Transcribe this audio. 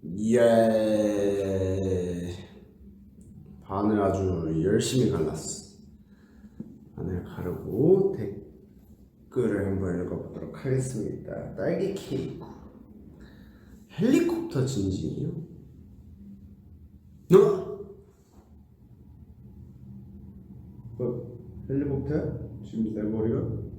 예. 반을 아주 열심히 갈랐어. 반을 가르고 댓글을 한번 읽어보도록 하겠습니다. 딸기 케이크. 헬리콥터 진진이요? 어? 헬리콥터야? 지금 내 머리가?